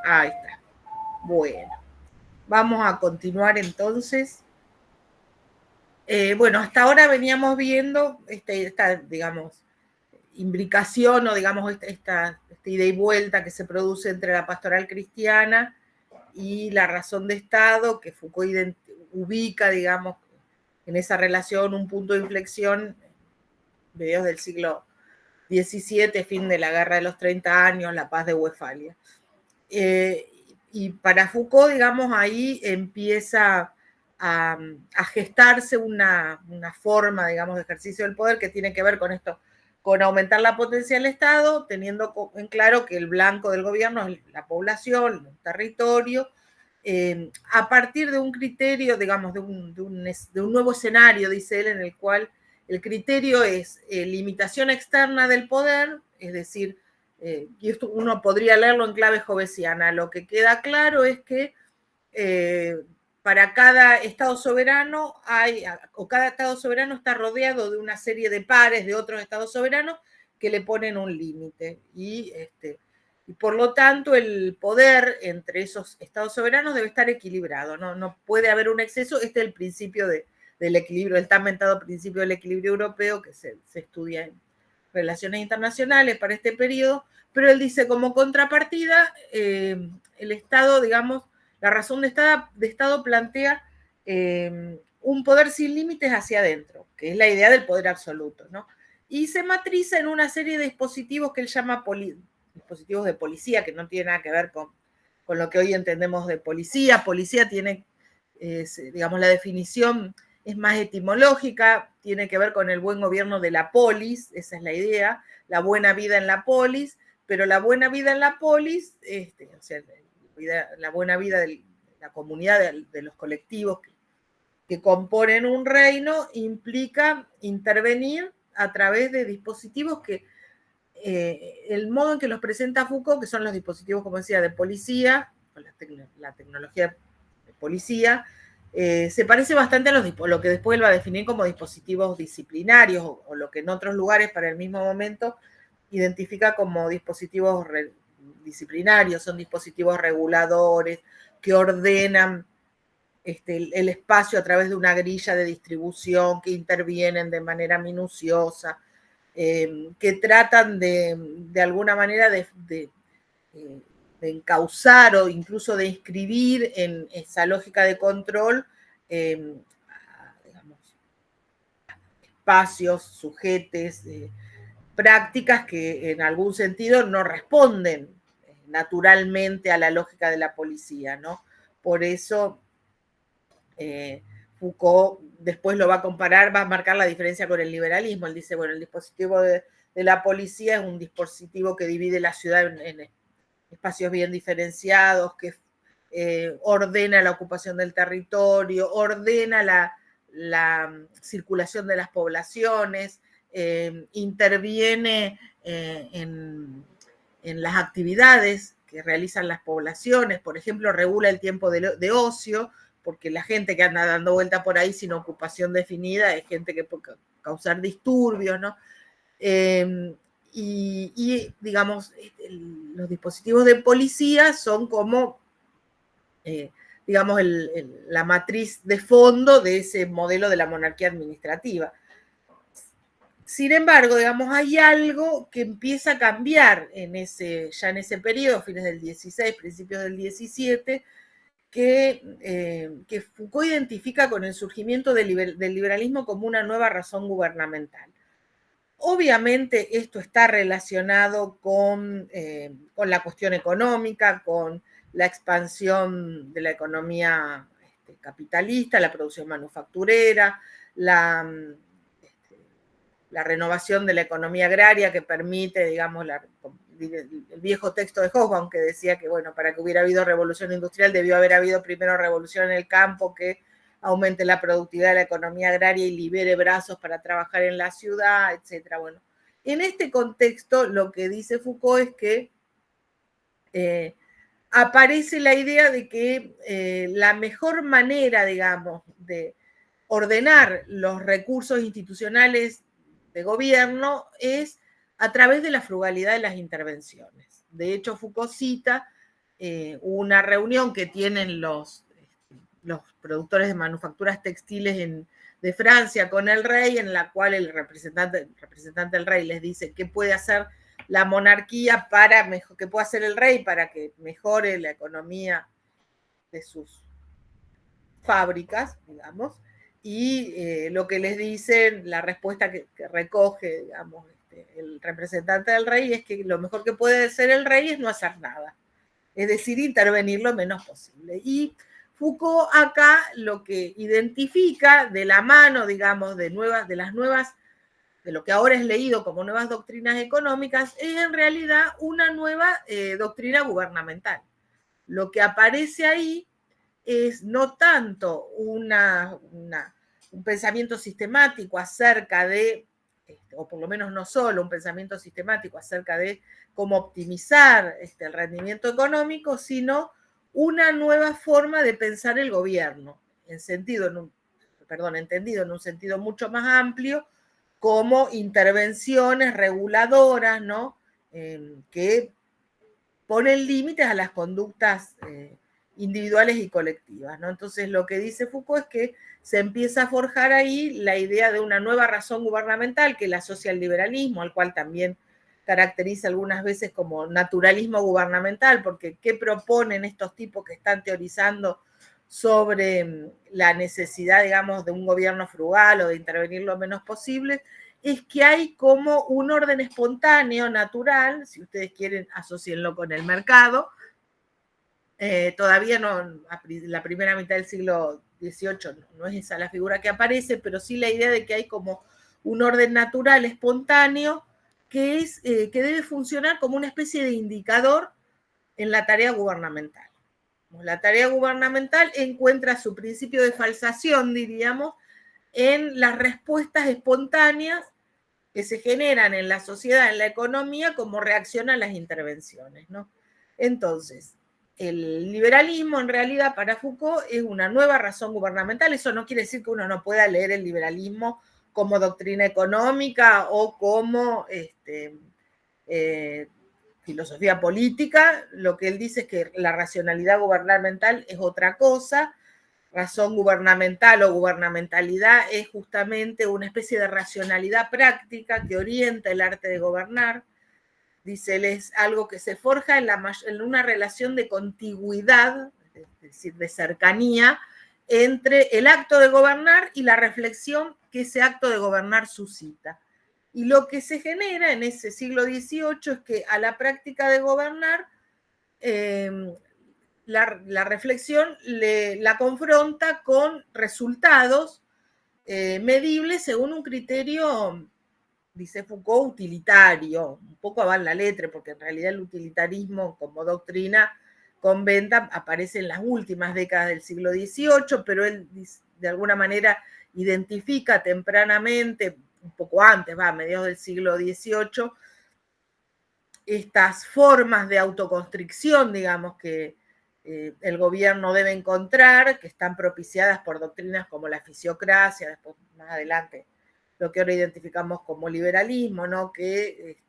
Ahí está. Bueno, vamos a continuar entonces. Bueno, hasta ahora veníamos viendo esta, digamos, imbricación o, digamos, esta ida y vuelta que se produce entre la pastoral cristiana y la razón de Estado, que Foucault ubica, digamos, en esa relación un punto de inflexión, mediados del siglo XVII, fin de la Guerra de los 30 años, la paz de Westfalia. Y para Foucault, digamos, ahí empieza a gestarse una forma, digamos, de ejercicio del poder que tiene que ver con esto, con aumentar la potencia del Estado, teniendo en claro que el blanco del gobierno es la población, el territorio, a partir de un criterio, digamos, de un nuevo escenario, dice él, en el cual el criterio es limitación externa del poder, es decir, y esto uno podría leerlo en clave jovesiana. Lo que queda claro es que para cada Estado soberano cada Estado soberano está rodeado de una serie de pares de otros Estados soberanos que le ponen un límite. Y por lo tanto el poder entre esos Estados soberanos debe estar equilibrado, no puede haber un exceso. Este es el principio del equilibrio, el tan mentado principio del equilibrio europeo que se estudia en relaciones internacionales para este periodo, pero él dice como contrapartida, el Estado, digamos, la razón de Estado plantea un poder sin límites hacia adentro, que es la idea del poder absoluto, ¿no? Y se matriza en una serie de dispositivos que él llama dispositivos de policía, que no tiene nada que ver con lo que hoy entendemos de policía. Policía tiene, digamos, la definición es más etimológica, tiene que ver con el buen gobierno de la polis, esa es la idea, la buena vida en la polis, pero la buena vida en la polis, o sea, la buena vida de la comunidad, de los colectivos que componen un reino, implica intervenir a través de dispositivos que, el modo en que los presenta Foucault, que son los dispositivos, como decía, de policía, la tecnología de policía, se parece bastante a lo que después él va a definir como dispositivos disciplinarios, o lo que en otros lugares para el mismo momento identifica como dispositivos disciplinarios. Son dispositivos reguladores que ordenan el espacio a través de una grilla de distribución, que intervienen de manera minuciosa, que tratan de alguna manera de encauzar o incluso de inscribir en esa lógica de control, digamos, espacios, sujetes, prácticas que en algún sentido no responden naturalmente a la lógica de la policía, ¿no? Por eso Foucault después lo va a comparar, va a marcar la diferencia con el liberalismo. Él dice, bueno, el dispositivo de la policía es un dispositivo que divide la ciudad en espacios bien diferenciados, que ordena la ocupación del territorio, ordena la circulación de las poblaciones, interviene en las actividades que realizan las poblaciones. Por ejemplo, regula el tiempo de ocio, porque la gente que anda dando vuelta por ahí sin ocupación definida es gente que puede causar disturbios, ¿no? Y digamos, los dispositivos de policía son como, digamos, la matriz de fondo de ese modelo de la monarquía administrativa. Sin embargo, digamos, hay algo que empieza a cambiar ya en ese periodo, fines del 16, principios del 17, que Foucault identifica con el surgimiento del liberalismo como una nueva razón gubernamental. Obviamente esto está relacionado con la cuestión económica, con la expansión de la economía capitalista, la producción manufacturera, la renovación de la economía agraria que permite, digamos, el viejo texto de Hobsbawm que decía que, bueno, para que hubiera habido revolución industrial debió haber habido primero revolución en el campo que aumente la productividad de la economía agraria y libere brazos para trabajar en la ciudad, etcétera. Bueno, en este contexto lo que dice Foucault es que aparece la idea de que la mejor manera, digamos, de ordenar los recursos institucionales de gobierno es a través de la frugalidad de las intervenciones. De hecho, Foucault cita una reunión que tienen los productores de manufacturas textiles de Francia con el rey, en la cual el representante del rey les dice qué puede hacer la monarquía qué puede hacer el rey para que mejore la economía de sus fábricas, digamos, y lo que les dicen, la respuesta que recoge, digamos, el representante del rey es que lo mejor que puede hacer el rey es no hacer nada, es decir, intervenir lo menos posible. Y Foucault acá lo que identifica de la mano, digamos, de lo que ahora es leído como nuevas doctrinas económicas, es en realidad una nueva doctrina gubernamental. Lo que aparece ahí es no tanto un pensamiento sistemático acerca de, o por lo menos no solo un pensamiento sistemático acerca de cómo optimizar el rendimiento económico, sino una nueva forma de pensar el gobierno, entendido en un sentido mucho más amplio, como intervenciones reguladoras, ¿no? Que ponen límites a las conductas individuales y colectivas, ¿no? Entonces, lo que dice Foucault es que se empieza a forjar ahí la idea de una nueva razón gubernamental que la asocia al liberalismo, al cual también caracteriza algunas veces como naturalismo gubernamental, porque ¿qué proponen estos tipos que están teorizando sobre la necesidad, digamos, de un gobierno frugal o de intervenir lo menos posible? Es que hay como un orden espontáneo, natural, si ustedes quieren, asocienlo con el mercado. Todavía no, la primera mitad del siglo XVIII no es esa la figura que aparece, pero sí la idea de que hay como un orden natural, espontáneo, que debe funcionar como una especie de indicador en la tarea gubernamental. La tarea gubernamental encuentra su principio de falsación, diríamos, en las respuestas espontáneas que se generan en la sociedad, en la economía, como reacción a las intervenciones, ¿no? Entonces, el liberalismo en realidad para Foucault es una nueva razón gubernamental. Eso no quiere decir que uno no pueda leer el liberalismo como doctrina económica o como filosofía política. Lo que él dice es que la racionalidad gubernamental es otra cosa. Razón gubernamental o gubernamentalidad es justamente una especie de racionalidad práctica que orienta el arte de gobernar. Dice él, es algo que se forja en una relación de contigüidad, es decir, de cercanía, entre el acto de gobernar y la reflexión que ese acto de gobernar suscita. Y lo que se genera en ese siglo XVIII es que a la práctica de gobernar la reflexión la confronta con resultados medibles según un criterio, dice Foucault, utilitario, un poco a la letra, porque en realidad el utilitarismo como doctrina conventa aparece en las últimas décadas del siglo XVIII, pero él de alguna manera identifica tempranamente, un poco antes, a mediados del siglo XVIII, estas formas de autoconstricción, digamos, que el gobierno debe encontrar, que están propiciadas por doctrinas como la fisiocracia, después más adelante lo que ahora identificamos como liberalismo, ¿no? Que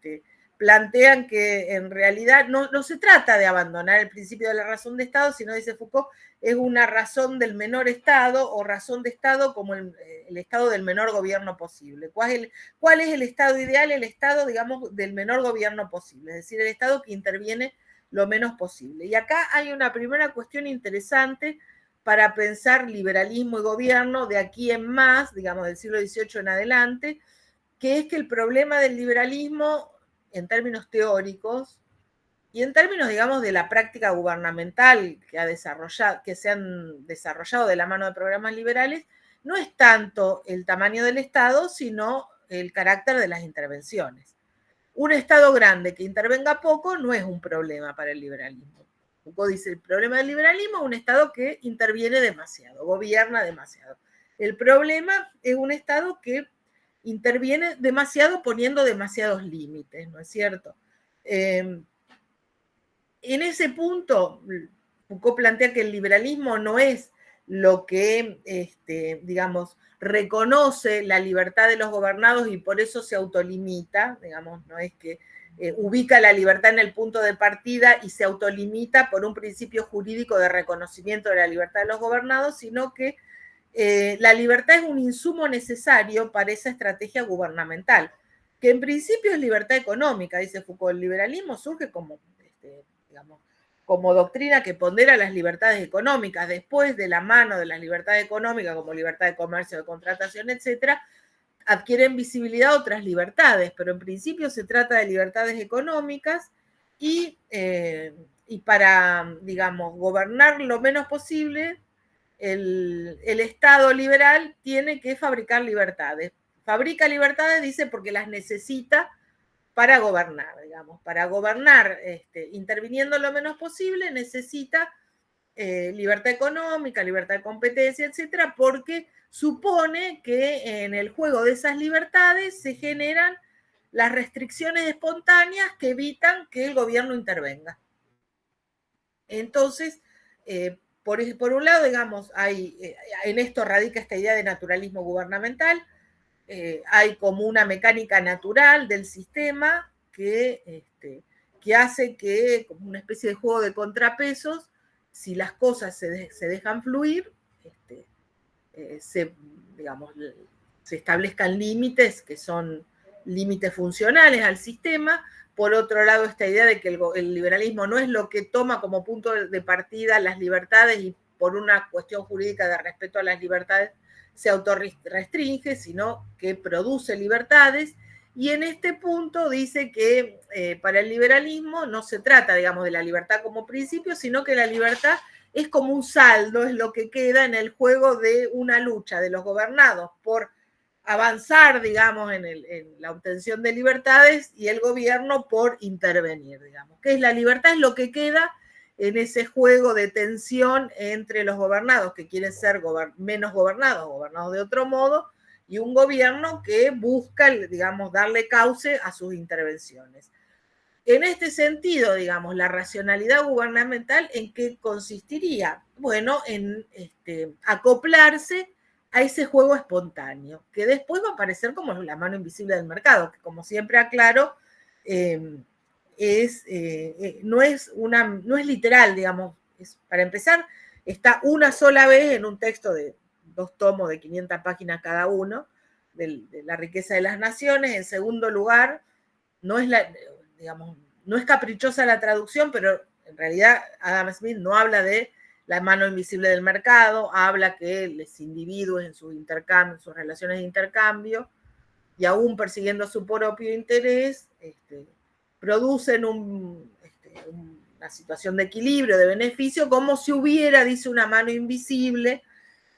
plantean que en realidad no se trata de abandonar el principio de la razón de Estado, sino, dice Foucault, es una razón del menor Estado o razón de Estado como el Estado del menor gobierno posible. ¿Cuál es el Estado ideal? El Estado, digamos, del menor gobierno posible, es decir, el Estado que interviene lo menos posible. Y acá hay una primera cuestión interesante para pensar liberalismo y gobierno de aquí en más, digamos, del siglo XVIII en adelante, que es que el problema del liberalismo, en términos teóricos, y en términos, digamos, de la práctica gubernamental que se han desarrollado de la mano de programas liberales, no es tanto el tamaño del Estado, sino el carácter de las intervenciones. Un Estado grande que intervenga poco no es un problema para el liberalismo. Foucault dice, el problema del liberalismo es un Estado que interviene demasiado, gobierna demasiado. El problema es un Estado que interviene demasiado poniendo demasiados límites, ¿no es cierto? En ese punto, Foucault plantea que el liberalismo no es lo que, digamos, reconoce la libertad de los gobernados y por eso se autolimita, digamos, no es que ubica la libertad en el punto de partida y se autolimita por un principio jurídico de reconocimiento de la libertad de los gobernados, sino que la libertad es un insumo necesario para esa estrategia gubernamental, que en principio es libertad económica, dice Foucault. El liberalismo surge como, digamos, como doctrina que pondera las libertades económicas. Después, de la mano de las libertades económicas, como libertad de comercio, de contratación, etcétera, adquieren visibilidad otras libertades, pero en principio se trata de libertades económicas y para, digamos, gobernar lo menos posible, el Estado liberal tiene que fabricar libertades. Fabrica libertades, dice, porque las necesita para gobernar, digamos. Para gobernar, interviniendo lo menos posible, necesita libertad económica, libertad de competencia, etcétera, porque supone que en el juego de esas libertades se generan las restricciones espontáneas que evitan que el gobierno intervenga. Entonces, por un lado, digamos, en esto radica esta idea de naturalismo gubernamental. Hay como una mecánica natural del sistema que hace que, como una especie de juego de contrapesos, si las cosas se dejan fluir, digamos, se establezcan límites que son límites funcionales al sistema. Por otro lado, esta idea de que el liberalismo no es lo que toma como punto de partida las libertades y por una cuestión jurídica de respeto a las libertades se autorrestringe, sino que produce libertades. Y en este punto dice que para el liberalismo no se trata, digamos, de la libertad como principio, sino que la libertad es como un saldo, es lo que queda en el juego de una lucha de los gobernados por avanzar, digamos, en la obtención de libertades y el gobierno por intervenir, digamos. ¿Qué es la libertad? Es lo que queda en ese juego de tensión entre los gobernados que quieren ser menos gobernados de otro modo, y un gobierno que busca, digamos, darle cauce a sus intervenciones. En este sentido, digamos, la racionalidad gubernamental, ¿en qué consistiría? Bueno, en acoplarse a ese juego espontáneo, que después va a aparecer como la mano invisible del mercado, que como siempre aclaro, no es literal, digamos. Para empezar, está una sola vez en un texto de 2 tomos de 500 páginas cada uno, de la riqueza de las naciones. En segundo lugar, no es caprichosa la traducción, pero en realidad Adam Smith no habla de la mano invisible del mercado, habla que los individuos en sus intercambios, sus relaciones de intercambio, y aún persiguiendo su propio interés, producen una situación de equilibrio, de beneficio, como si hubiera, dice, una mano invisible,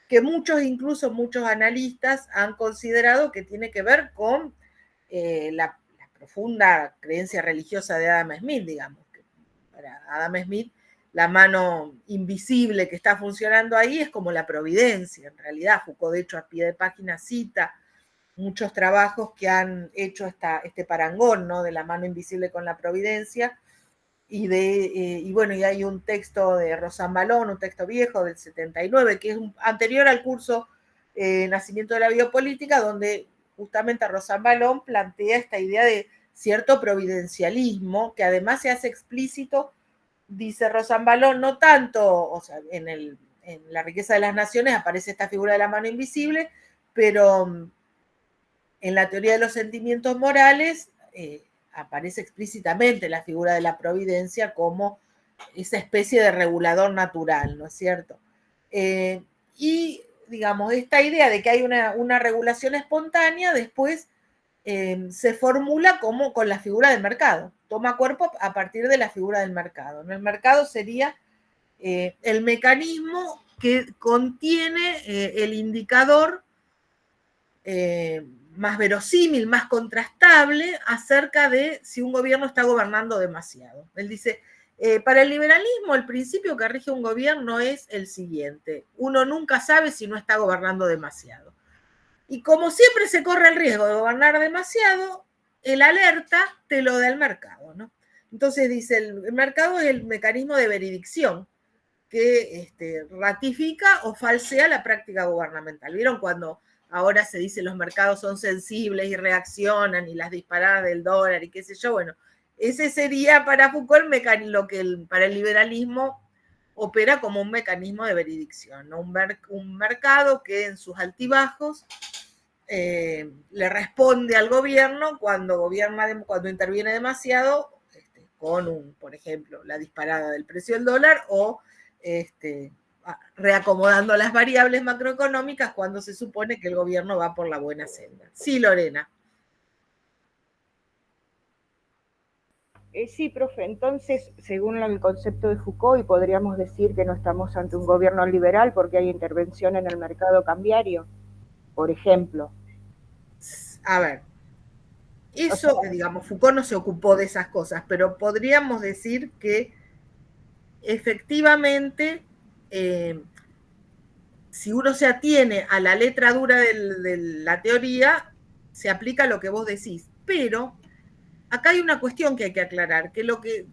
que incluso muchos analistas han considerado que tiene que ver con la profunda creencia religiosa de Adam Smith, digamos. Que para Adam Smith, la mano invisible que está funcionando ahí es como la providencia. En realidad, Foucault, de hecho, a pie de página cita muchos trabajos que han hecho este parangón, ¿no?, de la mano invisible con la providencia. Y bueno, y hay un texto de Rosan Ballon, un texto viejo del 79, que es anterior al curso Nacimiento de la Biopolítica, donde justamente Rosan Ballon plantea esta idea de cierto providencialismo, que además se hace explícito, dice Rosan Ballon, no tanto, o sea, en La riqueza de las naciones aparece esta figura de la mano invisible, pero en la teoría de los sentimientos morales aparece explícitamente la figura de la providencia como esa especie de regulador natural, ¿no es cierto? Y, digamos, esta idea de que hay una regulación espontánea después se formula como con la figura del mercado, toma cuerpo a partir de la figura del mercado, ¿no? El mercado sería el mecanismo que contiene el indicador más verosímil, más contrastable acerca de si un gobierno está gobernando demasiado. Él dice, para el liberalismo el principio que rige un gobierno es el siguiente: uno nunca sabe si no está gobernando demasiado. Y como siempre se corre el riesgo de gobernar demasiado, el alerta te lo da el mercado, ¿no? Entonces dice, el mercado es el mecanismo de veredicción que ratifica o falsea la práctica gubernamental. ¿Vieron cuando ahora se dice los mercados son sensibles y reaccionan y las disparadas del dólar y qué sé yo? Bueno, ese sería para Foucault lo que para el liberalismo opera como un mecanismo de veredicción, ¿no? Un mercado que en sus altibajos le responde al gobierno cuando interviene demasiado, con por ejemplo, la disparada del precio del dólar o reacomodando las variables macroeconómicas cuando se supone que el gobierno va por la buena senda. Sí, Lorena. Sí, profe, entonces, según el concepto de Foucault, y podríamos decir que no estamos ante un gobierno liberal porque hay intervención en el mercado cambiario, por ejemplo. A ver, eso, o sea, digamos, Foucault no se ocupó de esas cosas, pero podríamos decir que efectivamente, si uno se atiene a la letra dura de la teoría, se aplica lo que vos decís. Pero acá hay una cuestión que hay que aclarar, que lo que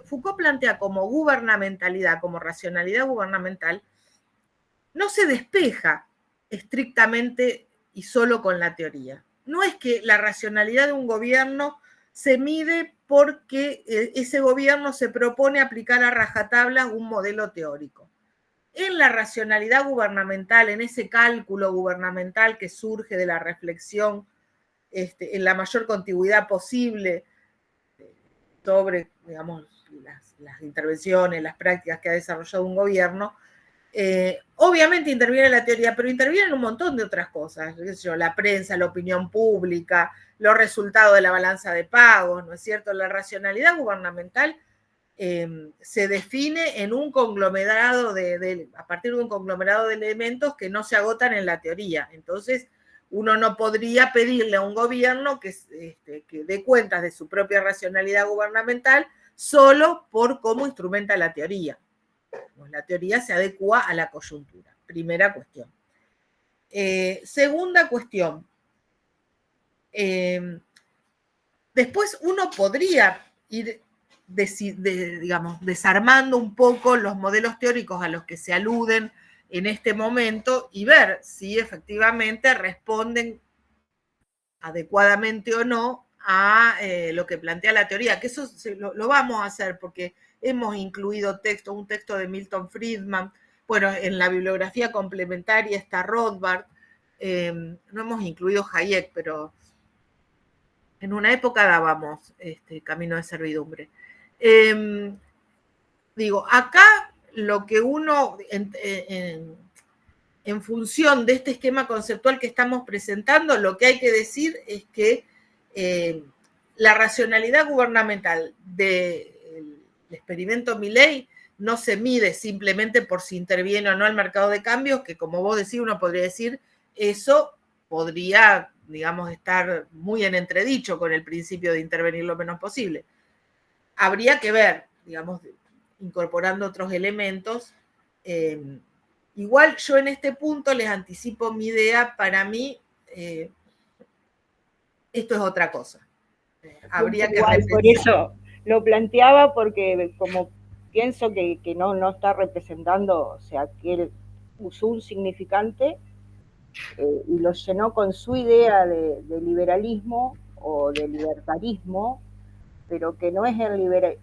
Foucault plantea como gubernamentalidad, como racionalidad gubernamental, no se despeja estrictamente y solo con la teoría. No es que la racionalidad de un gobierno se mide porque ese gobierno se propone aplicar a rajatabla un modelo teórico. En la racionalidad gubernamental, en ese cálculo gubernamental que surge de la reflexión en la mayor contigüidad posible sobre, digamos, las intervenciones, las prácticas que ha desarrollado un gobierno, obviamente interviene la teoría, pero interviene en un montón de otras cosas, la prensa, la opinión pública, los resultados de la balanza de pagos, ¿no es cierto? La racionalidad gubernamental se define en un conglomerado a partir de un conglomerado de elementos que no se agotan en la teoría. Entonces, uno no podría pedirle a un gobierno que dé cuentas de su propia racionalidad gubernamental solo por cómo instrumenta la teoría. La teoría se adecua a la coyuntura. Primera cuestión. Segunda cuestión. Después uno podría ir digamos, desarmando un poco los modelos teóricos a los que se aluden en este momento y ver si efectivamente responden adecuadamente o no a lo que plantea la teoría, que eso lo vamos a hacer porque hemos incluido un texto de Milton Friedman, bueno, en la bibliografía complementaria está Rothbard, no hemos incluido Hayek, pero en una época dábamos camino de servidumbre. Digo, acá lo que uno, en función de este esquema conceptual que estamos presentando, lo que hay que decir es que la racionalidad gubernamental del experimento Milei no se mide simplemente por si interviene o no el mercado de cambios, que como vos decís, uno podría decir, eso podría, digamos, estar muy en entredicho con el principio de intervenir lo menos posible. Habría que ver, digamos, incorporando otros elementos. Igual yo en este punto les anticipo mi idea, para mí esto es otra cosa. Habría que igual, por eso lo planteaba porque como pienso que no está representando, o sea, que él usó un significante y lo llenó con su idea de liberalismo o de libertarismo, pero que no es el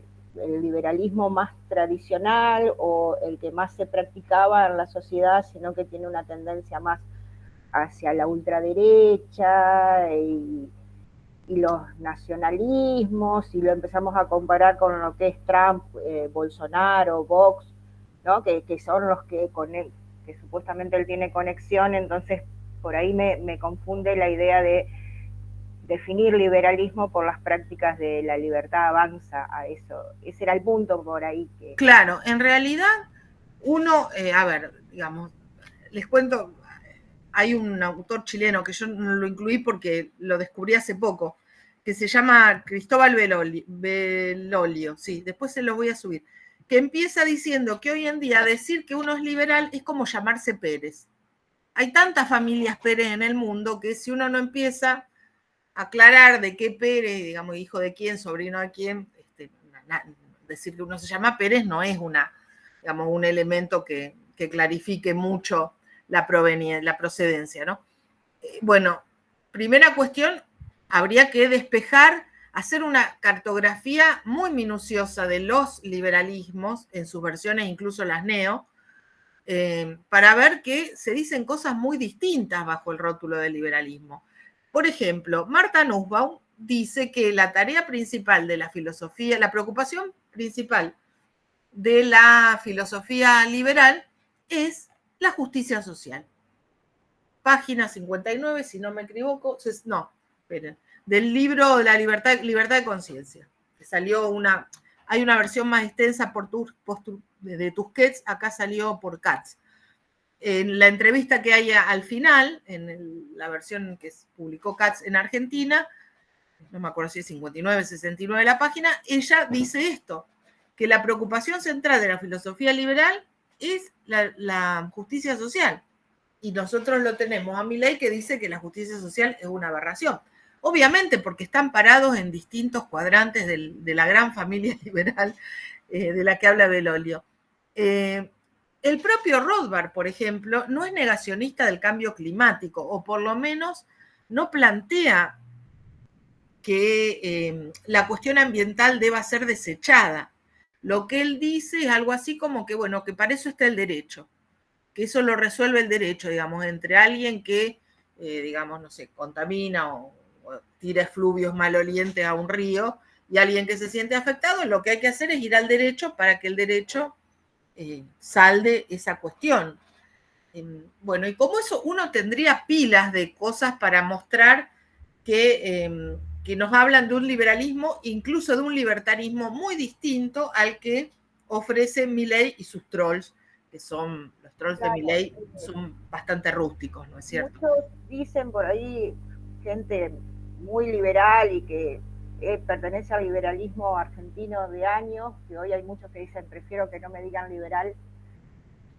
liberalismo más tradicional o el que más se practicaba en la sociedad, sino que tiene una tendencia más hacia la ultraderecha y los nacionalismos, y lo empezamos a comparar con lo que es Trump, Bolsonaro, Vox, ¿no? que son los que con él, que supuestamente él tiene conexión, entonces por ahí me confunde la idea de definir liberalismo por las prácticas de la libertad avanza a eso. Ese era el punto por ahí. Claro, en realidad uno, a ver, digamos, les cuento, hay un autor chileno que yo no lo incluí porque lo descubrí hace poco, que se llama Cristóbal Belolio, sí, después se lo voy a subir, que empieza diciendo que hoy en día decir que uno es liberal es como llamarse Pérez. Hay tantas familias Pérez en el mundo que si uno no empieza a aclarar de qué Pérez, digamos, hijo de quién, sobrino de quién, decir que uno se llama Pérez no es digamos, un elemento que clarifique mucho la procedencia, ¿no? Bueno, primera cuestión, habría que despejar hacer una cartografía muy minuciosa de los liberalismos, en sus versiones, incluso las neo, para ver que se dicen cosas muy distintas bajo el rótulo del liberalismo. Por ejemplo, Martha Nussbaum dice que la tarea principal de la filosofía, la preocupación principal de la filosofía liberal es la justicia social. Página 59, si no me equivoco, no, esperen, del libro La libertad de conciencia, que salió hay una versión más extensa de Tusquets, acá salió por Katz. En la entrevista que hay al final, en la versión que publicó Katz en Argentina, no me acuerdo si es 59, 69 la página, ella dice esto, que la preocupación central de la filosofía liberal es la justicia social. Y nosotros lo tenemos a Milei, que dice que la justicia social es una aberración. Obviamente porque están parados en distintos cuadrantes de la gran familia liberal de la que habla Belolio. El propio Rothbard, por ejemplo, no es negacionista del cambio climático, o por lo menos no plantea que la cuestión ambiental deba ser desechada. Lo que él dice es algo así como que, bueno, que para eso está el derecho, que eso lo resuelve el derecho, digamos, entre alguien que, digamos, no sé, contamina o tira efluvios malolientes a un río y alguien que se siente afectado, lo que hay que hacer es ir al derecho para que el derecho salde esa cuestión. Bueno, y como eso uno tendría pilas de cosas para mostrar que nos hablan de un liberalismo, incluso de un libertarismo muy distinto al que ofrecen Milei y sus trolls, que son, los trolls de Milei son bastante rústicos, ¿no es cierto? Muchos dicen por ahí, gente muy liberal y que pertenece al liberalismo argentino de años, que hoy hay muchos que dicen prefiero que no me digan liberal,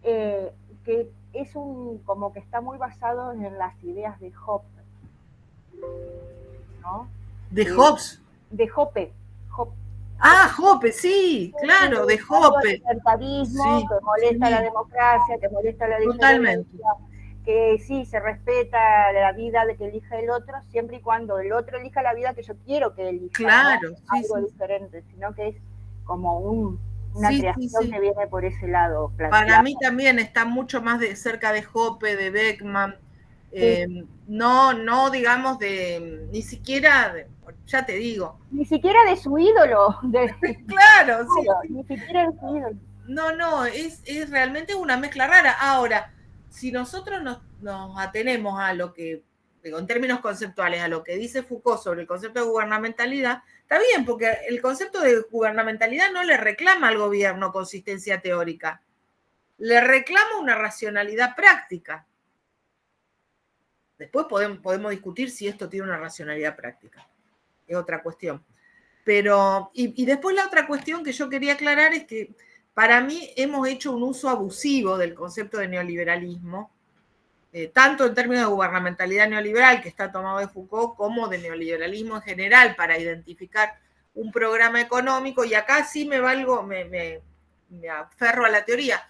que es como que está muy basado en las ideas de Hoppe, ¿no? De Hobbes. De Hoppe. Ah, Hoppe, sí, claro, de Hoppe. El libertarismo, sí, que molesta sí, la democracia, que molesta la totalmente. diferencia, que sí, se respeta la vida de que elija el otro, siempre y cuando el otro elija la vida que yo quiero que elija, claro, ¿no? sí, Algo diferente, sino que es como una creación que viene por ese lado. Para mí también está mucho más cerca de Hoppe, de Beckman, no digamos ni siquiera, ya te digo. Ni siquiera de su ídolo. Claro, sí. Ni siquiera de su ídolo. No, es realmente una mezcla rara. Ahora, si nosotros nos atenemos a lo que, digo, en términos conceptuales, a lo que dice Foucault sobre el concepto de gubernamentalidad, está bien, porque el concepto de gubernamentalidad no le reclama al gobierno consistencia teórica, le reclama una racionalidad práctica. Después podemos discutir si esto tiene una racionalidad práctica. Es otra cuestión. Pero, y después la otra cuestión que yo quería aclarar es que para mí hemos hecho un uso abusivo del concepto de neoliberalismo, tanto en términos de gubernamentalidad neoliberal, que está tomado de Foucault, como de neoliberalismo en general, para identificar un programa económico, y acá sí me aferro a la teoría.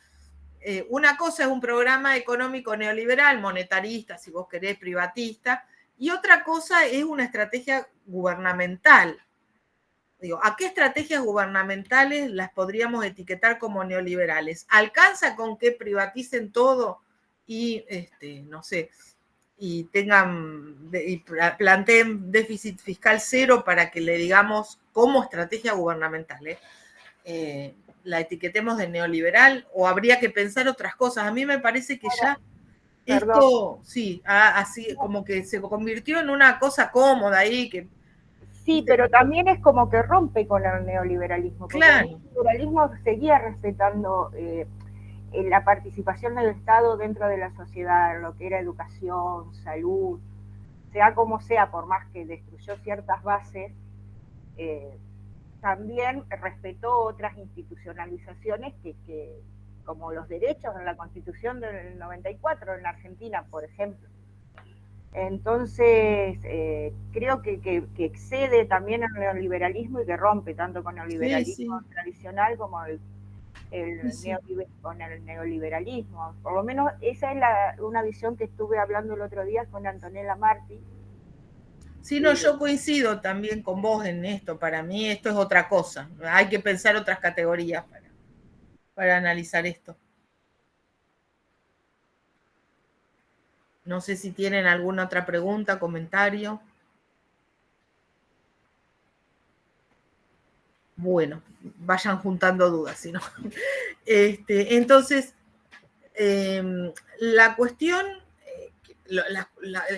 Una cosa es un programa económico neoliberal, monetarista, si vos querés, privatista, y otra cosa es una estrategia gubernamental. Digo, ¿a qué estrategias gubernamentales las podríamos etiquetar como neoliberales? ¿Alcanza con que privaticen todo y, no sé, y planteen déficit fiscal cero para que le digamos como estrategia gubernamental? La etiquetemos de neoliberal, o habría que pensar otras cosas. A mí me parece que ya esto, sí, así como que se convirtió en una cosa cómoda ahí, que sí, pero también es como que rompe con el neoliberalismo, porque claro. el neoliberalismo seguía respetando la participación del Estado dentro de la sociedad, lo que era educación, salud, sea como sea, por más que destruyó ciertas bases, también respetó otras institucionalizaciones que como los derechos en la Constitución del 94 en la Argentina, por ejemplo. Entonces, creo que excede también al neoliberalismo y que rompe tanto con el liberalismo tradicional como con el neoliberalismo. Por lo menos esa es una visión que estuve hablando el otro día con Antonella Martí, Sí, no, yo coincido también con vos en esto. Para mí esto es otra cosa. Hay que pensar otras categorías para analizar esto. No sé si tienen alguna otra pregunta, comentario. Bueno, vayan juntando dudas, si no. Entonces, la cuestión,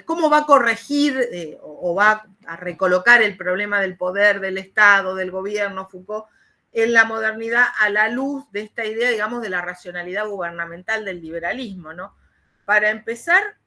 cómo va a corregir o va a recolocar el problema del poder, del Estado, del gobierno, Foucault, en la modernidad a la luz de esta idea, digamos, de la racionalidad gubernamental del liberalismo, ¿no? Para empezar,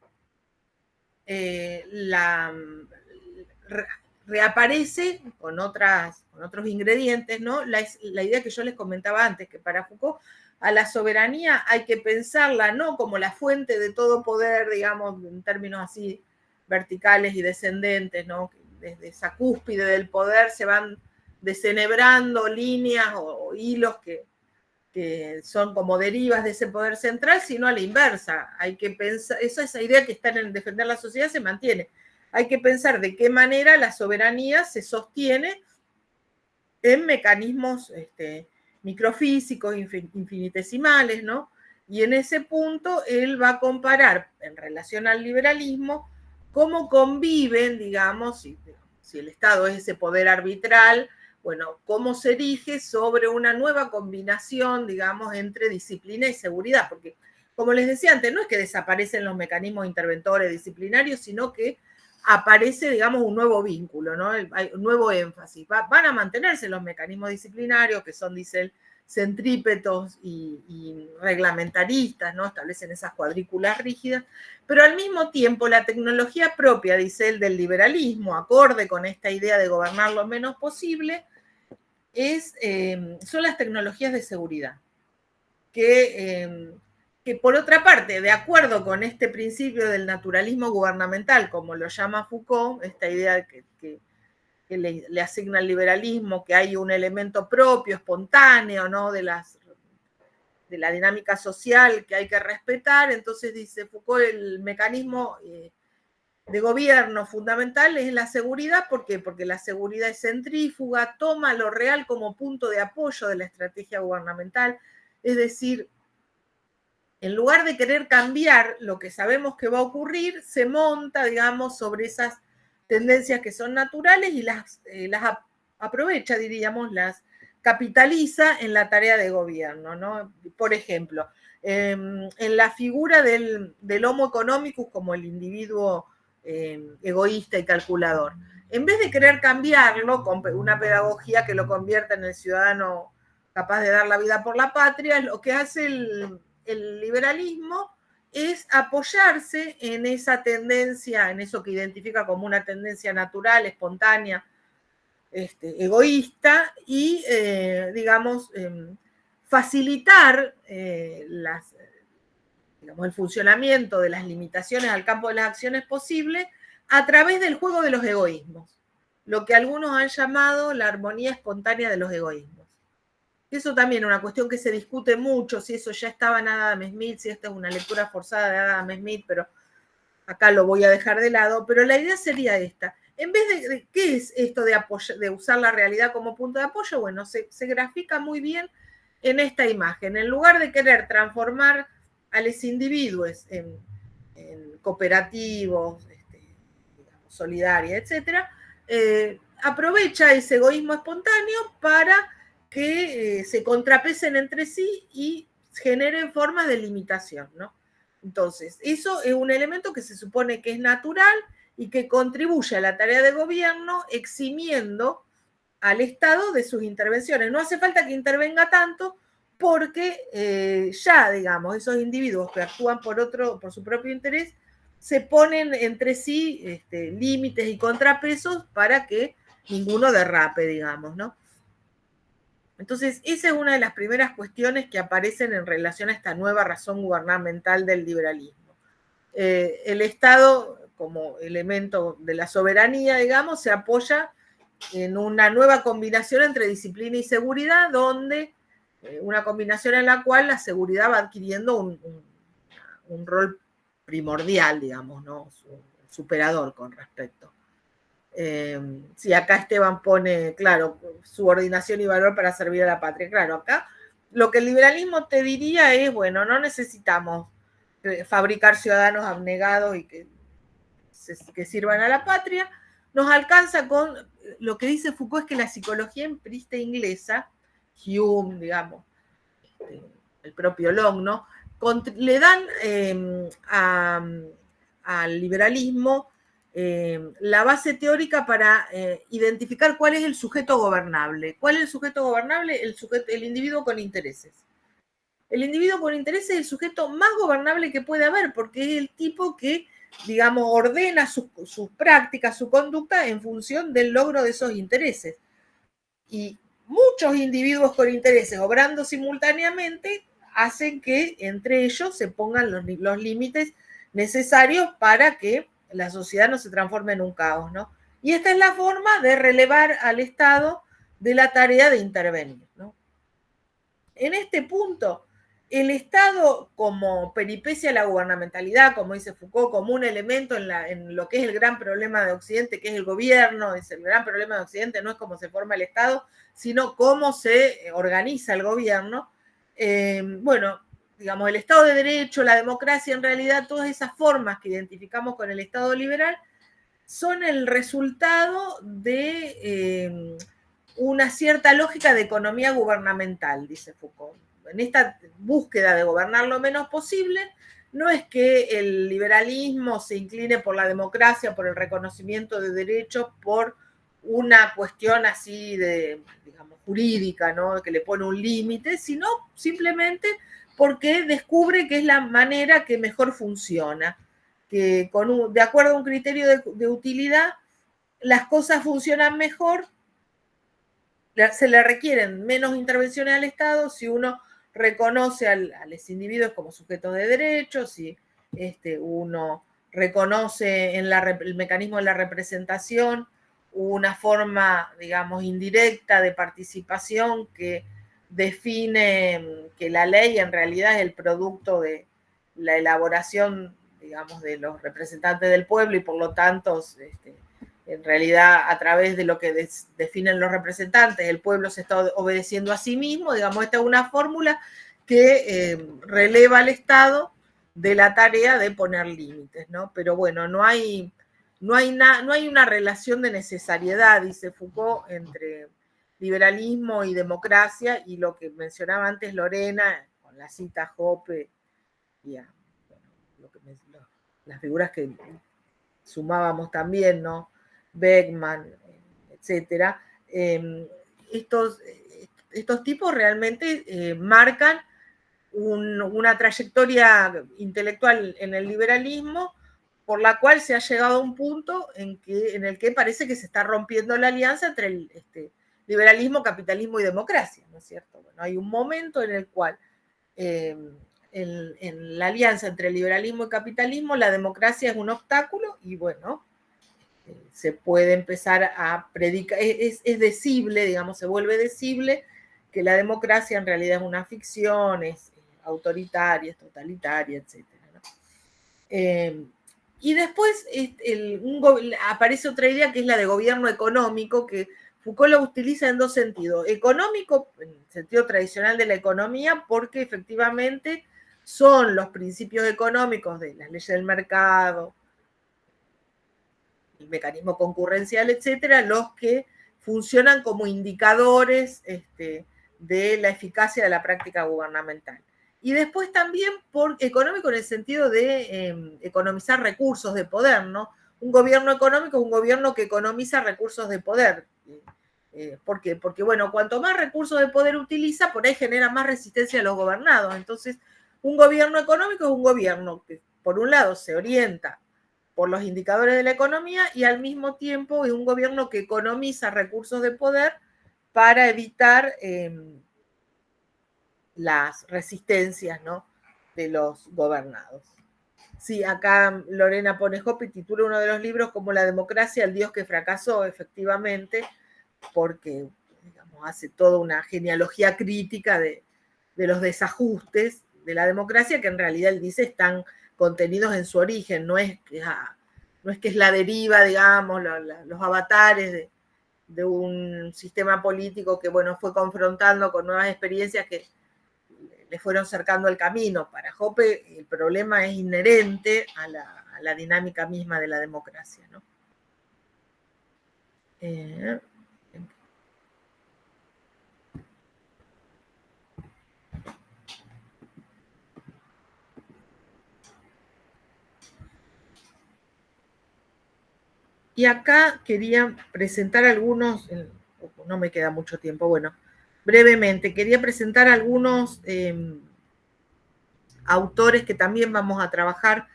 reaparece con otros ingredientes, ¿no? La idea que yo les comentaba antes, que para Foucault a la soberanía hay que pensarla no como la fuente de todo poder, digamos, en términos así verticales y descendentes, ¿no? Desde esa cúspide del poder se van desenebrando líneas o hilos que son como derivas de ese poder central, sino a la inversa. Hay que pensar, esa idea que está en defender la sociedad se mantiene. Hay que pensar de qué manera la soberanía se sostiene en mecanismos microfísicos, infinitesimales, ¿no? Y en ese punto él va a comparar, en relación al liberalismo, cómo conviven, digamos, si el Estado es ese poder arbitral, bueno, cómo se erige sobre una nueva combinación, digamos, entre disciplina y seguridad, porque, como les decía antes, no es que desaparecen los mecanismos interventores disciplinarios, sino que aparece, digamos, un nuevo vínculo, ¿no? Hay un nuevo énfasis. Van a mantenerse los mecanismos disciplinarios, que son, dice él, centrípetos y reglamentaristas, ¿no? Establecen esas cuadrículas rígidas, pero al mismo tiempo la tecnología propia, dice él, del liberalismo, acorde con esta idea de gobernar lo menos posible, son las tecnologías de seguridad, que por otra parte, de acuerdo con este principio del naturalismo gubernamental, como lo llama Foucault, esta idea que le asigna al liberalismo, que hay un elemento propio, espontáneo, ¿no? de la dinámica social que hay que respetar, entonces dice Foucault, el mecanismo de gobierno fundamental es la seguridad. ¿Por qué? Porque la seguridad es centrífuga, toma lo real como punto de apoyo de la estrategia gubernamental, es decir, en lugar de querer cambiar lo que sabemos que va a ocurrir, se monta, digamos, sobre esas tendencias que son naturales y las aprovecha, diríamos, las capitaliza en la tarea de gobierno, ¿no? Por ejemplo, en la figura del homo economicus como el individuo egoísta y calculador. En vez de querer cambiarlo con una pedagogía que lo convierta en el ciudadano capaz de dar la vida por la patria, lo que hace el liberalismo es apoyarse en esa tendencia, en eso que identifica como una tendencia natural, espontánea, egoísta, y, digamos, facilitar digamos, el funcionamiento de las limitaciones al campo de las acciones posibles a través del juego de los egoísmos, lo que algunos han llamado la armonía espontánea de los egoísmos. Eso también es una cuestión que se discute mucho, si eso ya estaba en Adam Smith, si esta es una lectura forzada de Adam Smith, pero acá lo voy a dejar de lado. Pero la idea sería esta. En vez de ¿qué es esto de usar la realidad como punto de apoyo? Bueno, se grafica muy bien en esta imagen. En lugar de querer transformar a los individuos en cooperativos, digamos, solidarios, etcétera, aprovecha ese egoísmo espontáneo para que se contrapesen entre sí y generen formas de limitación, ¿no? Entonces, eso es un elemento que se supone que es natural y que contribuye a la tarea de gobierno eximiendo al Estado de sus intervenciones. No hace falta que intervenga tanto porque ya, digamos, esos individuos que actúan por su propio interés se ponen entre sí límites y contrapesos para que ninguno derrape, digamos, ¿no? Entonces, esa es una de las primeras cuestiones que aparecen en relación a esta nueva razón gubernamental del liberalismo. El Estado, como elemento de la soberanía, digamos, se apoya en una nueva combinación entre disciplina y seguridad, donde una combinación en la cual la seguridad va adquiriendo un rol primordial, digamos, ¿no? Superador con respecto. Sí, acá Esteban pone, claro, subordinación y valor para servir a la patria. Claro, acá lo que el liberalismo te diría es, bueno, no necesitamos fabricar ciudadanos abnegados y que sirvan a la patria. Nos alcanza con, lo que dice Foucault es que la psicología empirista inglesa, Hume, digamos, el propio Long, ¿no? Le dan al liberalismo la base teórica para identificar cuál es el sujeto gobernable. ¿Cuál es el sujeto gobernable? El individuo con intereses. El individuo con intereses es el sujeto más gobernable que puede haber, porque es el tipo que, digamos, ordena sus prácticas, su conducta en función del logro de esos intereses. Y muchos individuos con intereses obrando simultáneamente hacen que entre ellos se pongan los límites necesarios para que la sociedad no se transforme en un caos, ¿no? Y esta es la forma de relevar al Estado de la tarea de intervenir, ¿no? En este punto, el Estado como peripecia de la gubernamentalidad, como dice Foucault, como un elemento en lo que es el gran problema de Occidente, que es el gobierno, es el gran problema de Occidente, no es cómo se forma el Estado, sino cómo se organiza el gobierno. Bueno, digamos, el Estado de Derecho, la democracia, en realidad todas esas formas que identificamos con el Estado liberal son el resultado de una cierta lógica de economía gubernamental, dice Foucault. En esta búsqueda de gobernar lo menos posible, no es que el liberalismo se incline por la democracia, por el reconocimiento de derechos, por una cuestión así de, digamos, jurídica, ¿no? Que le pone un límite, sino simplemente porque descubre que es la manera que mejor funciona, que de acuerdo a un criterio de utilidad, las cosas funcionan mejor, se le requieren menos intervenciones al Estado si uno reconoce a los individuos como sujetos de derechos, si uno reconoce en el mecanismo de la representación una forma, digamos, indirecta de participación que define que la ley en realidad es el producto de la elaboración, digamos, de los representantes del pueblo y por lo tanto en realidad a través de lo que definen los representantes, el pueblo se está obedeciendo a sí mismo, digamos, esta es una fórmula que releva al Estado de la tarea de poner límites, ¿no? Pero bueno, no hay una relación de necesariedad, dice Foucault, entre liberalismo y democracia, y lo que mencionaba antes Lorena, con la cita a Hoppe y a las figuras que sumábamos también, ¿no? Beckman, etcétera. Estos tipos realmente marcan una trayectoria intelectual en el liberalismo por la cual se ha llegado a un punto en el que parece que se está rompiendo la alianza entre el liberalismo, capitalismo y democracia, ¿no es cierto? Bueno, hay un momento en el cual en la alianza entre el liberalismo y capitalismo la democracia es un obstáculo y bueno, se puede empezar a predicar, es decible, digamos, se vuelve decible que la democracia en realidad es una ficción, es autoritaria, es totalitaria, etc. ¿no? Y después aparece otra idea que es la de gobierno económico, que Foucault lo utiliza en dos sentidos. Económico, en el sentido tradicional de la economía, porque efectivamente son los principios económicos de las leyes del mercado, el mecanismo concurrencial, etcétera, los que funcionan como indicadores de la eficacia de la práctica gubernamental. Y después también por económico en el sentido de economizar recursos de poder, ¿no? Un gobierno económico es un gobierno que economiza recursos de poder. ¿Por qué? Porque, bueno, cuanto más recursos de poder utiliza, por ahí genera más resistencia a los gobernados. Entonces, un gobierno económico es un gobierno que, por un lado, se orienta por los indicadores de la economía y al mismo tiempo es un gobierno que economiza recursos de poder para evitar las resistencias, ¿no?, de los gobernados. Sí, acá Lorena pone Hoppe y titula uno de los libros como La democracia, el dios que fracasó, efectivamente, porque digamos, hace toda una genealogía crítica de los desajustes de la democracia que en realidad él dice están contenidos en su origen, no es que no es que es la deriva, digamos, los avatares de un sistema político que, bueno, fue confrontando con nuevas experiencias que le fueron cercando el camino. Para Hoppe el problema es inherente a la dinámica misma de la democracia, ¿no? Y acá quería presentar algunos, no me queda mucho tiempo, bueno, brevemente, quería presentar algunos autores que también vamos a trabajar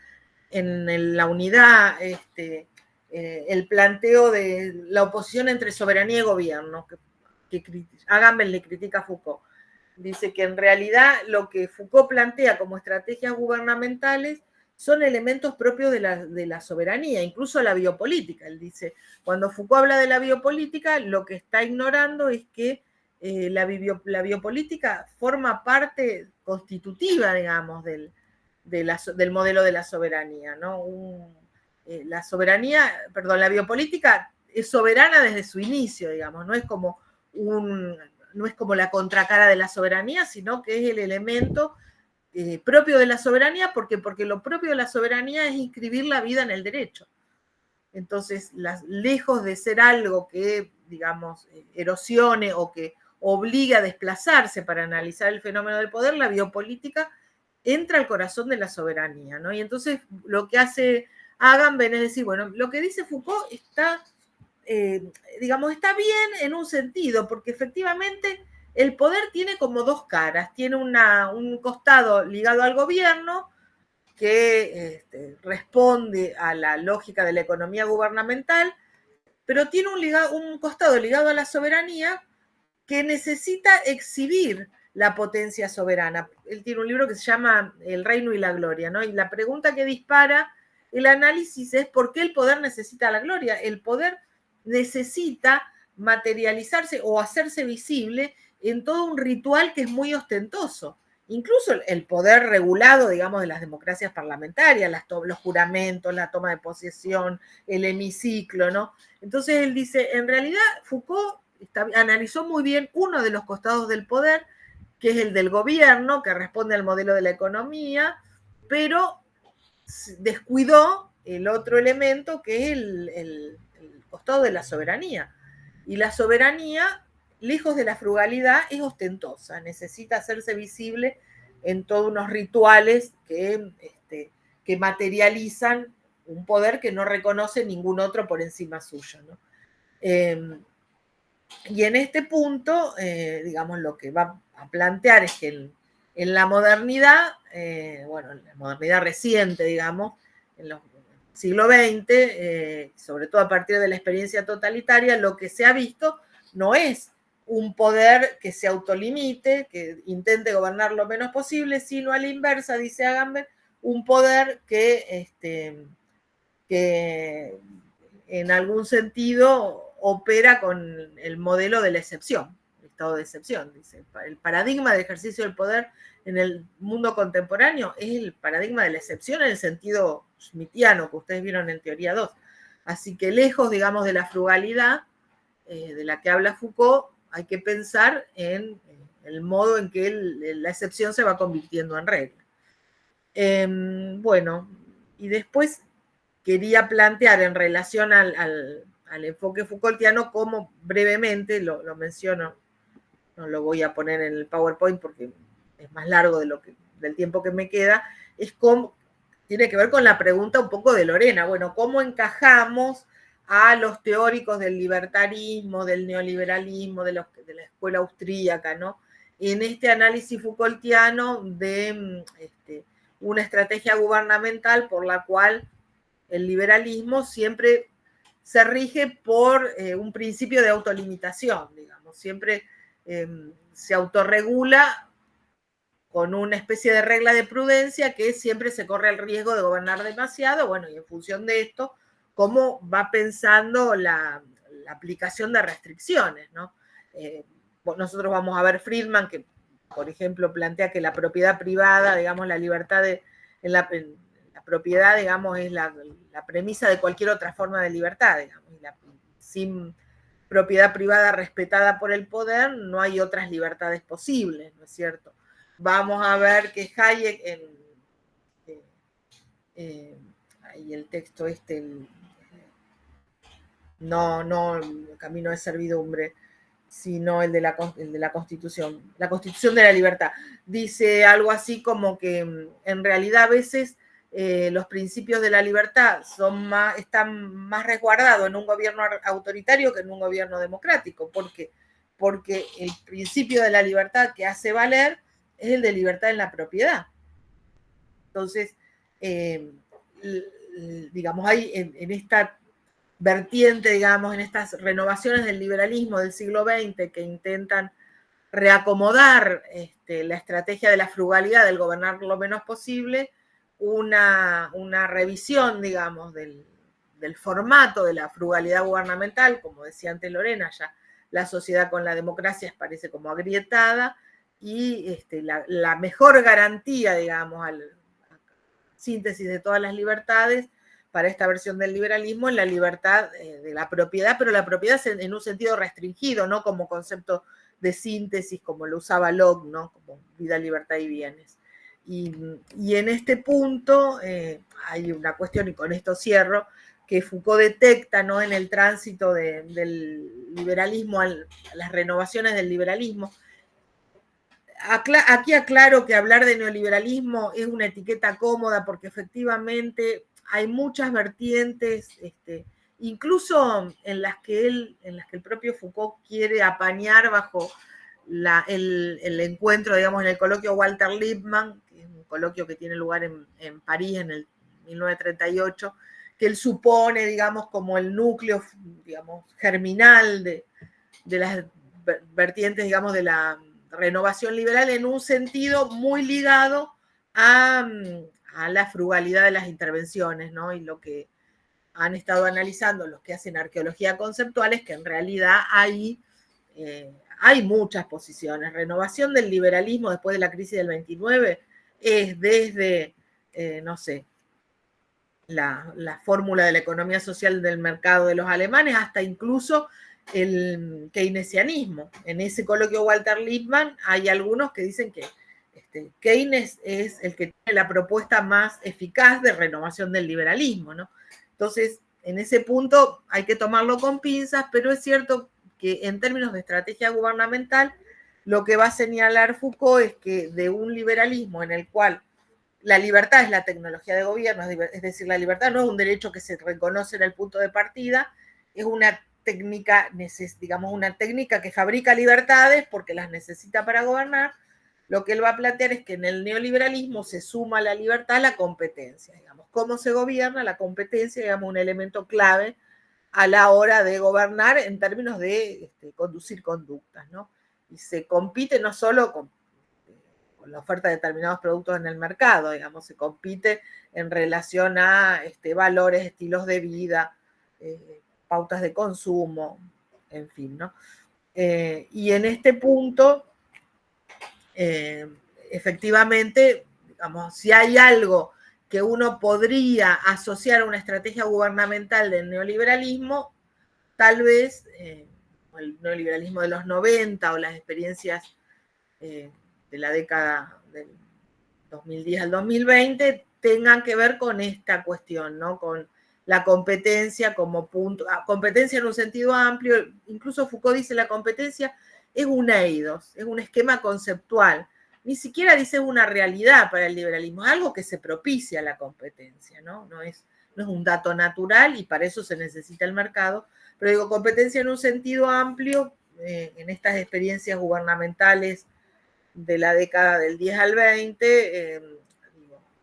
en la unidad, el planteo de la oposición entre soberanía y gobierno, que Agamben le critica a Foucault. Dice que en realidad lo que Foucault plantea como estrategias gubernamentales son elementos propios de la soberanía, incluso la biopolítica. Él dice, cuando Foucault habla de la biopolítica, lo que está ignorando es que la biopolítica forma parte constitutiva, digamos, del modelo de la soberanía, ¿no? La soberanía, perdón, la biopolítica es soberana desde su inicio, digamos, no es como la contracara de la soberanía, sino que es el elemento propio de la soberanía, porque lo propio de la soberanía es inscribir la vida en el derecho. Entonces, lejos de ser algo que, digamos, erosione o que obligue a desplazarse para analizar el fenómeno del poder, la biopolítica entra al corazón de la soberanía, ¿no? Y entonces lo que hace Agamben es decir, bueno, lo que dice Foucault está, digamos, está bien en un sentido, porque efectivamente el poder tiene como dos caras, tiene un costado ligado al gobierno, que responde a la lógica de la economía gubernamental, pero tiene un costado ligado a la soberanía que necesita exhibir la potencia soberana. Él tiene un libro que se llama El reino y la gloria, ¿no? Y la pregunta que dispara el análisis es ¿por qué el poder necesita la gloria? El poder necesita materializarse o hacerse visible en todo un ritual que es muy ostentoso. Incluso el poder regulado, digamos, de las democracias parlamentarias, los juramentos, la toma de posesión, el hemiciclo, ¿no? Entonces él dice, en realidad Foucault analizó muy bien uno de los costados del poder, que es el del gobierno, que responde al modelo de la economía, pero descuidó el otro elemento, que es el costado de la soberanía. Y la soberanía, lejos de la frugalidad, es ostentosa, necesita hacerse visible en todos unos rituales que materializan un poder que no reconoce ningún otro por encima suyo, ¿no? Y en este punto, digamos, lo que va a plantear es que en la modernidad, bueno, en la modernidad reciente, digamos, en el siglo XX, sobre todo a partir de la experiencia totalitaria, lo que se ha visto no es un poder que se autolimite, que intente gobernar lo menos posible, sino a la inversa, dice Agamben, un poder que en algún sentido opera con el modelo de la excepción, el estado de excepción. Dice, el paradigma de ejercicio del poder en el mundo contemporáneo es el paradigma de la excepción en el sentido schmittiano que ustedes vieron en Teoría 2. Así que lejos, digamos, de la frugalidad de la que habla Foucault, hay que pensar en el modo en que la excepción se va convirtiendo en regla. Bueno, y después quería plantear en relación al enfoque Foucaultiano, como brevemente, lo menciono, no lo voy a poner en el PowerPoint porque es más largo del tiempo que me queda, es cómo, tiene que ver con la pregunta un poco de Lorena, bueno, ¿cómo encajamos a los teóricos del libertarismo, del neoliberalismo, de la escuela austríaca, ¿no? En este análisis Foucaultiano de una estrategia gubernamental por la cual el liberalismo siempre se rige por un principio de autolimitación, digamos, siempre se autorregula con una especie de regla de prudencia que siempre se corre el riesgo de gobernar demasiado, bueno, y en función de esto, cómo va pensando la aplicación de restricciones, ¿no? Nosotros vamos a ver Friedman, que, por ejemplo, plantea que la propiedad privada, digamos, la libertad en la propiedad, digamos, es la premisa de cualquier otra forma de libertad, digamos. Sin propiedad privada respetada por el poder, no hay otras libertades posibles, ¿no es cierto? Vamos a ver que Hayek ahí el texto no el camino de servidumbre, sino el de la Constitución, la Constitución de la Libertad. Dice algo así como que en realidad a veces los principios de la libertad están más resguardados en un gobierno autoritario que en un gobierno democrático. ¿Por qué? Porque el principio de la libertad que hace valer es el de libertad en la propiedad. Entonces, digamos, hay en esta vertiente, digamos, en estas renovaciones del liberalismo del siglo XX que intentan reacomodar la estrategia de la frugalidad, del gobernar lo menos posible, una revisión, digamos, del formato de la frugalidad gubernamental, como decía antes Lorena, ya la sociedad con la democracia parece como agrietada, y la mejor garantía, digamos, a la síntesis de todas las libertades para esta versión del liberalismo es la libertad de la propiedad, pero la propiedad en un sentido restringido, no como concepto de síntesis como lo usaba Locke, ¿no? Como vida, libertad y bienes. Y en este punto hay una cuestión, y con esto cierro, que Foucault detecta, ¿no?, en el tránsito del liberalismo a las renovaciones del liberalismo. Aquí aclaro que hablar de neoliberalismo es una etiqueta cómoda porque efectivamente hay muchas vertientes, incluso en las que el propio Foucault quiere apañar bajo el encuentro, digamos, en el coloquio Walter Lippmann, que es un coloquio que tiene lugar en París en el 1938, que él supone, digamos, como el núcleo, digamos, germinal de las vertientes, digamos, de la renovación liberal, en un sentido muy ligado a la frugalidad de las intervenciones, ¿no? Y lo que han estado analizando los que hacen arqueología conceptual es que en realidad hay muchas posiciones. Renovación del liberalismo después de la crisis del 29 es desde, no sé, la fórmula de la economía social del mercado de los alemanes hasta incluso el keynesianismo. En ese coloquio Walter Lippmann hay algunos que dicen que Keynes es el que tiene la propuesta más eficaz de renovación del liberalismo, ¿no? Entonces, en ese punto hay que tomarlo con pinzas, pero es cierto que en términos de estrategia gubernamental, lo que va a señalar Foucault es que de un liberalismo en el cual la libertad es la tecnología de gobierno, es decir, la libertad no es un derecho que se reconoce en el punto de partida, es una técnica, digamos, una técnica que fabrica libertades porque las necesita para gobernar. Lo que él va a plantear es que en el neoliberalismo se suma a la libertad la competencia, digamos, cómo se gobierna, la competencia, digamos, un elemento clave a la hora de gobernar en términos de conducir conductas, ¿no? Y se compite no solo con la oferta de determinados productos en el mercado, digamos, se compite en relación a valores, estilos de vida, pautas de consumo, en fin, ¿no? Y en este punto, efectivamente, digamos, si hay algo que uno podría asociar a una estrategia gubernamental del neoliberalismo, tal vez el neoliberalismo de los 90 o las experiencias de la década del 2010 al 2020 tengan que ver con esta cuestión, ¿no? Con la competencia como punto, competencia en un sentido amplio, incluso Foucault dice la competencia es un eidos, es un esquema conceptual, ni siquiera dice una realidad para el liberalismo, es algo que se propicia la competencia, ¿no? No es un dato natural y para eso se necesita el mercado, pero digo, competencia en un sentido amplio, en estas experiencias gubernamentales de la década del 10 al 20,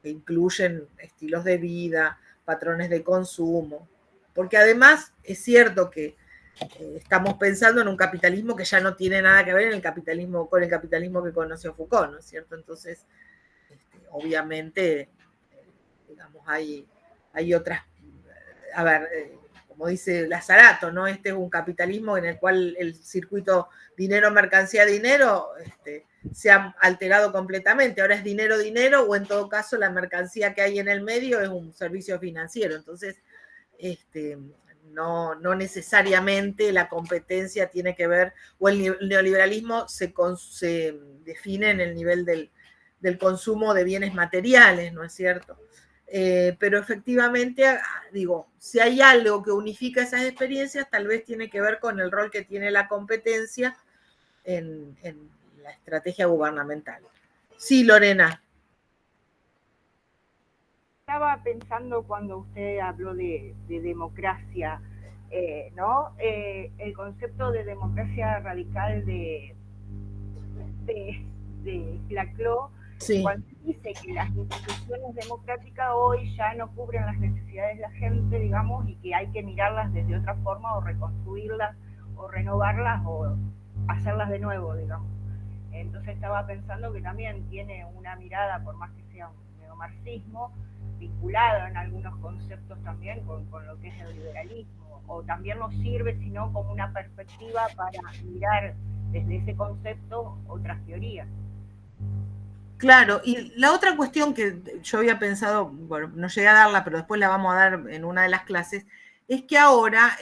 que incluyen estilos de vida, patrones de consumo, porque además es cierto que estamos pensando en un capitalismo que ya no tiene nada que ver con el capitalismo que conoció Foucault, ¿no es cierto? Entonces, obviamente, digamos, hay otras, a ver, como dice Lazarato, ¿no? Este es un capitalismo en el cual el circuito dinero, mercancía, dinero, se ha alterado completamente. Ahora es dinero, dinero, o en todo caso la mercancía que hay en el medio es un servicio financiero. Entonces, no necesariamente la competencia tiene que ver, o el neoliberalismo se define en el nivel del consumo de bienes materiales, ¿no es cierto? Pero efectivamente, digo, si hay algo que unifica esas experiencias, tal vez tiene que ver con el rol que tiene la competencia en la estrategia gubernamental. Sí, Lorena. Estaba pensando cuando usted habló de democracia, ¿no? El concepto de democracia radical de Laclau, Sí. cuando dice que las instituciones democráticas hoy ya no cubren las necesidades de la gente, digamos, y que hay que mirarlas desde otra forma o reconstruirlas o renovarlas o hacerlas de nuevo, digamos. Entonces estaba pensando que también tiene una mirada, por más que sea un neomarxismo, vinculado en algunos conceptos también con lo que es el liberalismo, o también nos sirve, sino como una perspectiva para mirar desde ese concepto otras teorías. Claro, y la otra cuestión que yo había pensado, bueno, no llegué a darla, pero después la vamos a dar en una de las clases, es que ahora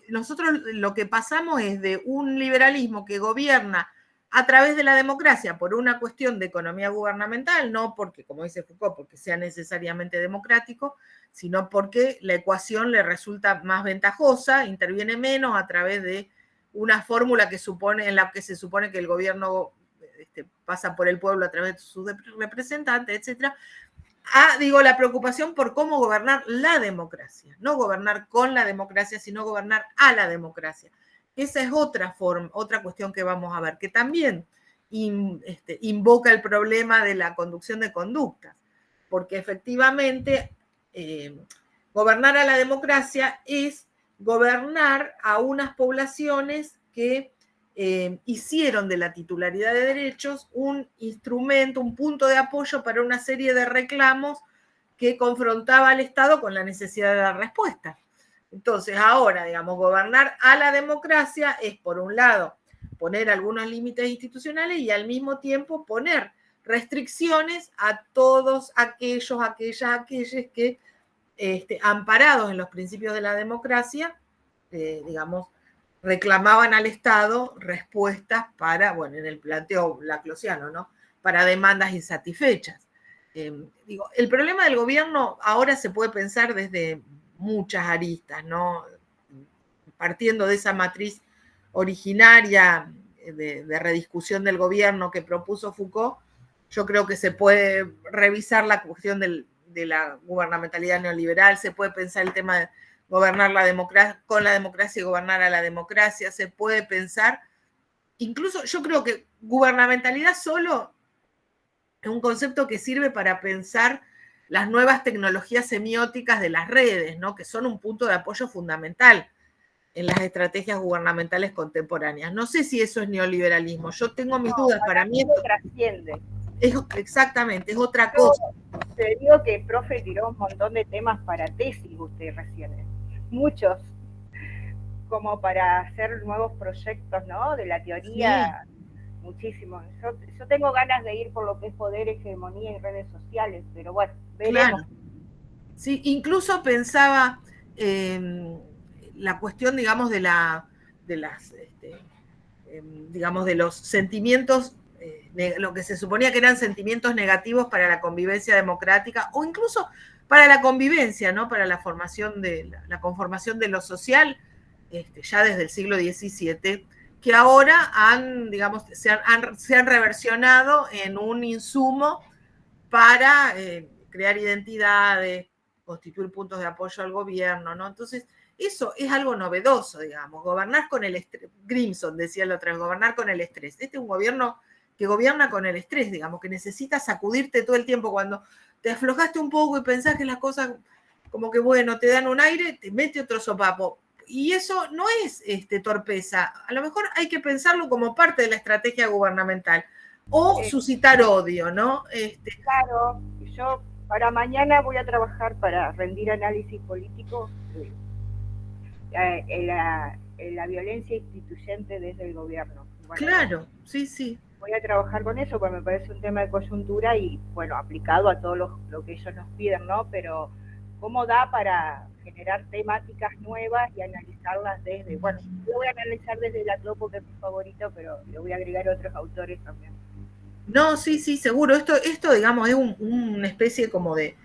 nosotros lo que pasamos es de un liberalismo que gobierna a través de la democracia por una cuestión de economía gubernamental, no porque, como dice Foucault, porque sea necesariamente democrático, sino porque la ecuación le resulta más ventajosa, interviene menos a través de una fórmula que supone, en la que se supone que el gobierno pasa por el pueblo a través de sus representantes, etcétera. Digo, la preocupación por cómo gobernar la democracia, no gobernar con la democracia, sino gobernar a la democracia. Esa es otra forma, otra cuestión que vamos a ver, que también invoca el problema de la conducción de conductas, porque efectivamente gobernar a la democracia es gobernar a unas poblaciones que hicieron de la titularidad de derechos un instrumento, un punto de apoyo para una serie de reclamos que confrontaba al Estado con la necesidad de dar respuesta. Entonces, ahora, digamos, gobernar a la democracia es, por un lado, poner algunos límites institucionales y al mismo tiempo poner restricciones a todos aquellos que, amparados en los principios de la democracia, digamos, reclamaban al Estado respuestas para, bueno, en el planteo laclausiano, ¿no? Para demandas insatisfechas. Digo, el problema del gobierno ahora se puede pensar desde muchas aristas, ¿no? Partiendo de esa matriz originaria de rediscusión del gobierno que propuso Foucault, yo creo que se puede revisar la cuestión de la gubernamentalidad neoliberal, se puede pensar el tema de gobernar la democracia, con la democracia y gobernar a la democracia, se puede pensar, incluso yo creo que gubernamentalidad solo es un concepto que sirve para pensar las nuevas tecnologías semióticas de las redes, ¿no? Que son un punto de apoyo fundamental en las estrategias gubernamentales contemporáneas. No sé si eso es neoliberalismo, yo tengo mis dudas, para mí esto trasciende. Exactamente, es otra cosa. Te digo que el profe tiró un montón de temas para tesis usted recién, muchos, como para hacer nuevos proyectos, ¿no? De la teoría, sí. Muchísimos. Yo tengo ganas de ir por lo que es poder, hegemonía y redes sociales, pero bueno, veremos. Claro. Sí, incluso pensaba la cuestión, digamos, digamos, de los sentimientos, lo que se suponía que eran sentimientos negativos para la convivencia democrática o incluso para la convivencia, ¿no? Para la formación la conformación de lo social, ya desde el siglo XVII, que ahora digamos, se han reversionado en un insumo para crear identidades, constituir puntos de apoyo al gobierno, ¿no? Entonces, eso es algo novedoso, digamos, gobernar con el estrés. Grimson decía la otra vez, gobernar con el estrés. Este es un gobierno que gobierna con el estrés, digamos, que necesita sacudirte todo el tiempo cuando te aflojaste un poco y pensás que las cosas como que, bueno, te dan un aire, te mete otro sopapo. Y eso no es torpeza. A lo mejor hay que pensarlo como parte de la estrategia gubernamental. O suscitar odio, ¿no? Claro, yo para mañana voy a trabajar para rendir análisis político en la violencia instituyente desde el gobierno. Bueno, claro, sí, sí. voy a trabajar con eso, porque me parece un tema de coyuntura y, bueno, aplicado a todo lo que ellos nos piden, ¿no? Pero, ¿cómo da para generar temáticas nuevas y analizarlas desde, bueno, yo lo voy a analizar desde la Clopo, que es mi favorito, pero le voy a agregar otros autores también. No, sí, sí, seguro. Esto digamos, es una especie como de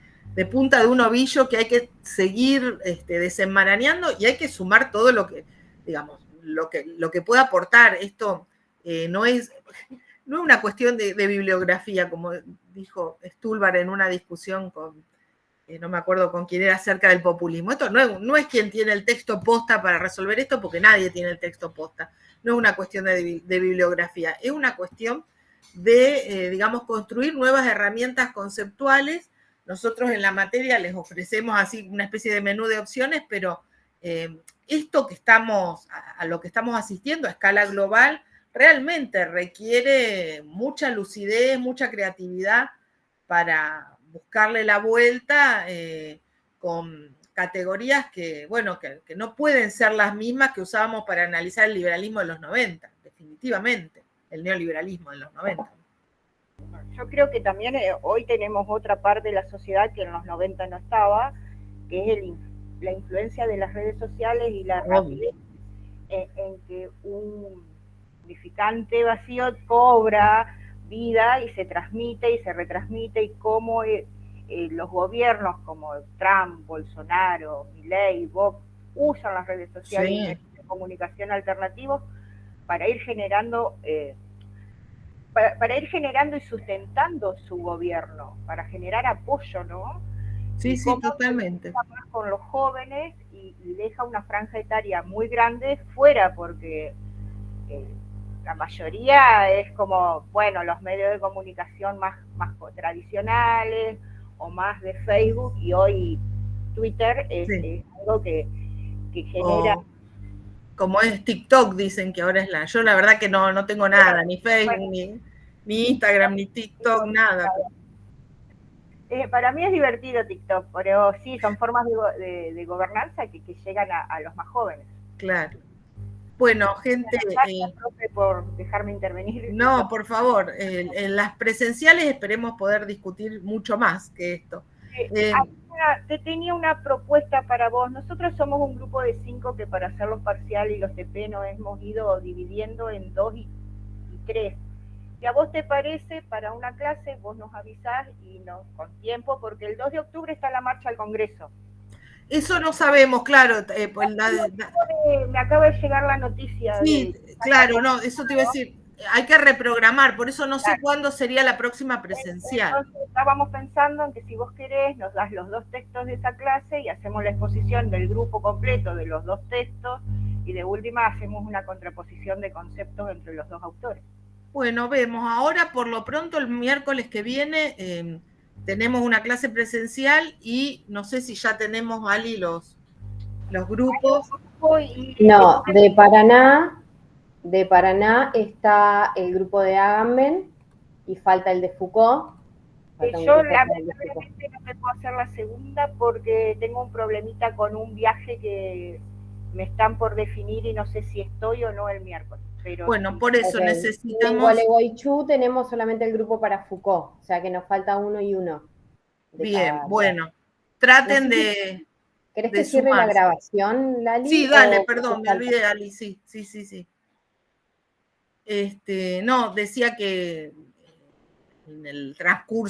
punta de un ovillo que hay que seguir desenmarañando y hay que sumar todo lo que, digamos, lo que pueda aportar. Esto no es una cuestión de bibliografía, como dijo Stulbar en una discusión con, no me acuerdo con quién era, acerca del populismo. Esto no es quien tiene el texto posta para resolver esto, porque nadie tiene el texto posta. No es una cuestión de bibliografía, es una cuestión de, digamos, construir nuevas herramientas conceptuales. Nosotros en la materia les ofrecemos así una especie de menú de opciones, pero esto que a lo que estamos asistiendo a escala global realmente requiere mucha lucidez, mucha creatividad para buscarle la vuelta con categorías que, bueno, que no pueden ser las mismas que usábamos para analizar el liberalismo de los 90, definitivamente, el neoliberalismo de los 90. Yo creo que también hoy tenemos otra parte de la sociedad que en los 90 no estaba, que es la influencia de las redes sociales y la rapidez en que un significante vacío cobra vida y se transmite y se retransmite, y cómo los gobiernos como Trump, Bolsonaro, Milei, Vox usan las redes sociales y medios de comunicación alternativos para ir generando para ir generando y sustentando su gobierno, para generar apoyo, ¿no? Sí, sí, totalmente. Más con los jóvenes y deja una franja etaria muy grande fuera, porque la mayoría es como, bueno, los medios de comunicación más tradicionales o más de Facebook, y hoy Twitter es algo que genera... Como es TikTok, dicen que ahora es yo la verdad que no tengo nada, ni Facebook, ni Instagram, ni TikTok, nada. Para mí es divertido TikTok, pero sí, son formas de gobernanza que llegan a los más jóvenes. Claro. Bueno, gente... Gracias, profe, por dejarme intervenir. No, por favor, en las presenciales esperemos poder discutir mucho más que esto. Te tenía una propuesta para vos. Nosotros somos un grupo de 5 que para hacer los parciales y los TP nos hemos ido dividiendo en 2 y 3. Si a vos te parece, para una clase vos nos avisás y con tiempo, porque el 2 de octubre está la marcha al Congreso. Eso no sabemos, claro. Me acaba de llegar la noticia. Sí, claro, no, eso te iba a decir. Hay que reprogramar, por eso no sé cuándo sería la próxima presencial. Entonces estábamos pensando en que si vos querés nos das los 2 textos de esa clase y hacemos la exposición del grupo completo de los 2 textos, y de última hacemos una contraposición de conceptos entre los 2 autores. Bueno, vemos. Ahora, por lo pronto, el miércoles que viene tenemos una clase presencial y no sé si ya tenemos, Ali, los grupos. No, de Paraná está el grupo de Agamben y falta el de Foucault. Yo lamentablemente no me puedo hacer la segunda porque tengo un problemita con un viaje que me están por definir y no sé si estoy o no el miércoles. Pero bueno, por eso necesitamos... En Gualeguaychú tenemos solamente el grupo para Foucault, o sea que nos falta uno y uno. Bien, bueno, traten de... ¿Querés que cierre la grabación, Lali? Sí, dale, perdón, me olvidé, Ali, sí. No, decía que en el transcurso